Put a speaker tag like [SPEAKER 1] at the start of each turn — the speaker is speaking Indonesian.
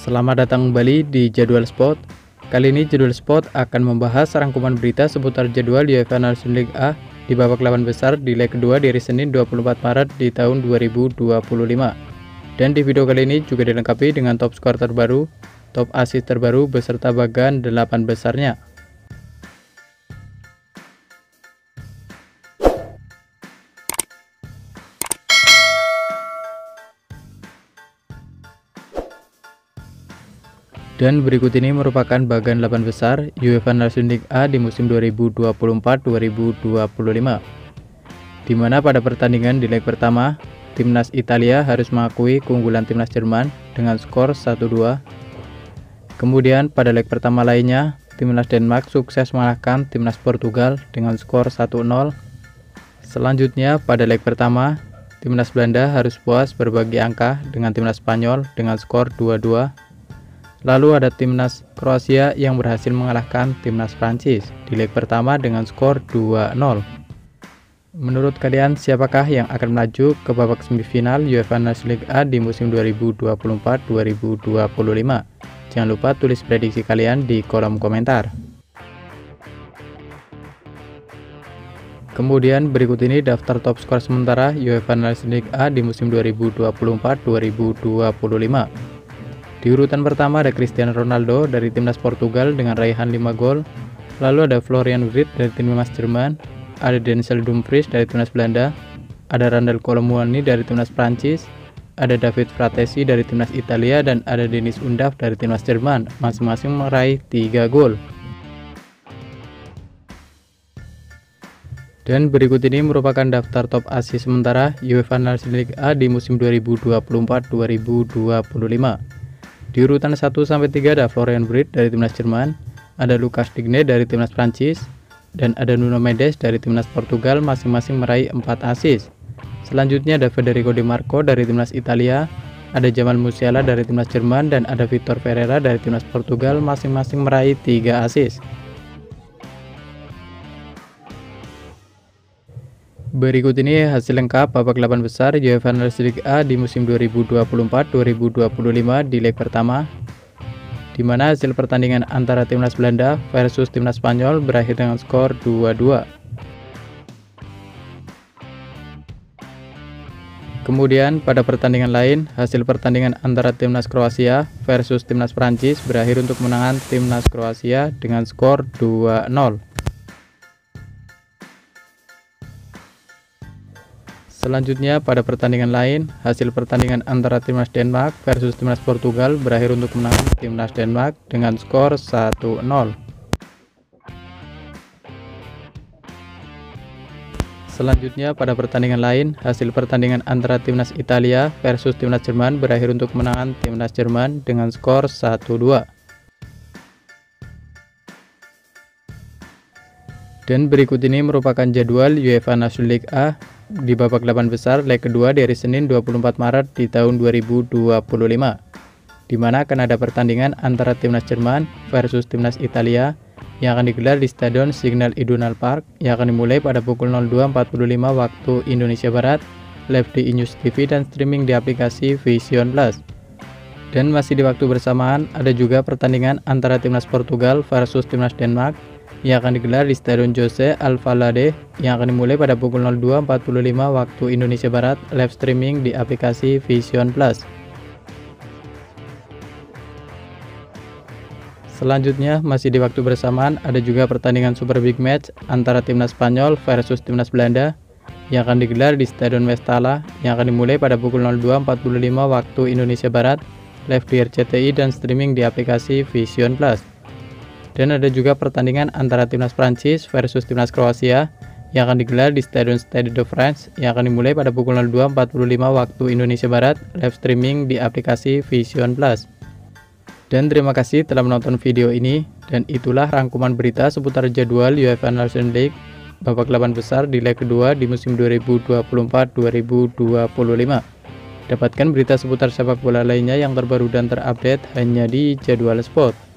[SPEAKER 1] Selamat datang kembali di Jadwal Sport. Kali ini Jadwal Sport akan membahas rangkuman berita seputar jadwal UEFA Nations League A di babak 8 besar di leg kedua di hari Senin 24 Maret di tahun 2025. Dan di video kali ini juga dilengkapi dengan top skor terbaru, top assist terbaru beserta bagan 8 besarnya. Dan berikut ini merupakan bagan 8 besar UEFA Nations League A di musim 2024-2025, di mana pada pertandingan di leg pertama, timnas Italia harus mengakui keunggulan timnas Jerman dengan skor 1-2. Kemudian pada leg pertama lainnya, timnas Denmark sukses mengalahkan timnas Portugal dengan skor 1-0. Selanjutnya pada leg pertama, timnas Belanda harus puas berbagi angka dengan timnas Spanyol dengan skor 2-2. Lalu ada timnas Kroasia yang berhasil mengalahkan timnas Prancis di leg pertama dengan skor 2-0. Menurut kalian siapakah yang akan melaju ke babak semifinal UEFA Nations League A di musim 2024-2025? Jangan lupa tulis prediksi kalian di kolom komentar. Kemudian berikut ini daftar top skor sementara UEFA Nations League A di musim 2024-2025. Di urutan pertama ada Cristiano Ronaldo dari timnas Portugal dengan raihan 5 gol. Lalu ada Florian Wirtz dari timnas Jerman, ada Denzel Dumfries dari timnas Belanda, ada Randal Kolo Muani dari timnas Prancis, ada David Fratesi dari timnas Italia, dan ada Deniz Undav dari timnas Jerman, masing-masing meraih 3 gol. Dan berikut ini merupakan daftar top assist sementara UEFA Nations League A di musim 2024-2025. Di urutan 1-3 ada Florian Wirtz dari timnas Jerman, ada Lucas Digne dari timnas Prancis, dan ada Nuno Mendes dari timnas Portugal, masing-masing meraih 4 assist. Selanjutnya ada Federico Di Marco dari timnas Italia, ada Jamal Musiala dari timnas Jerman, dan ada Vitor Ferreira dari timnas Portugal, masing-masing meraih 3 assist. Berikut ini hasil lengkap babak 8 besar UEFA Nations League A di musim 2024-2025 di leg pertama, di mana hasil pertandingan antara timnas Belanda versus timnas Spanyol berakhir dengan skor 2-2. Kemudian pada pertandingan lain, hasil pertandingan antara timnas Kroasia versus timnas Prancis berakhir untuk kemenangan timnas Kroasia dengan skor 2-0. Selanjutnya pada pertandingan lain, hasil pertandingan antara timnas Denmark versus timnas Portugal berakhir untuk kemenangan timnas Denmark dengan skor 1-0. Selanjutnya pada pertandingan lain, hasil pertandingan antara timnas Italia versus timnas Jerman berakhir untuk kemenangan timnas Jerman dengan skor 1-2. Dan berikut ini merupakan jadwal UEFA Nations League A di babak 8 besar leg kedua di hari Senin 24 Maret di tahun 2025, di mana akan ada pertandingan antara timnas Jerman versus timnas Italia yang akan digelar di Stadion Signal Iduna Park yang akan dimulai pada pukul 02.45 waktu Indonesia Barat, live di iNews TV dan streaming di aplikasi Vision Plus. Dan masih di waktu bersamaan ada juga pertandingan antara timnas Portugal versus timnas Denmark yang akan digelar di Stadion José Alvalade yang akan dimulai pada pukul 02.45 waktu Indonesia Barat, live streaming di aplikasi Vision Plus. Selanjutnya masih di waktu bersamaan ada juga pertandingan Super Big Match antara timnas Spanyol versus timnas Belanda yang akan digelar di Stadion Mestalla yang akan dimulai pada pukul 02.45 waktu Indonesia Barat, live di RCTI dan streaming di aplikasi Vision Plus. Dan ada juga pertandingan antara timnas Prancis versus timnas Kroasia yang akan digelar di Stadion Stade de France yang akan dimulai pada pukul 02.45 waktu Indonesia Barat, live streaming di aplikasi Vision Plus. Dan terima kasih telah menonton video ini, dan itulah rangkuman berita seputar jadwal UEFA Nations League babak 8 besar di leg kedua di musim 2024-2025. Dapatkan berita seputar sepak bola lainnya yang terbaru dan terupdate hanya di Jadwal Sport.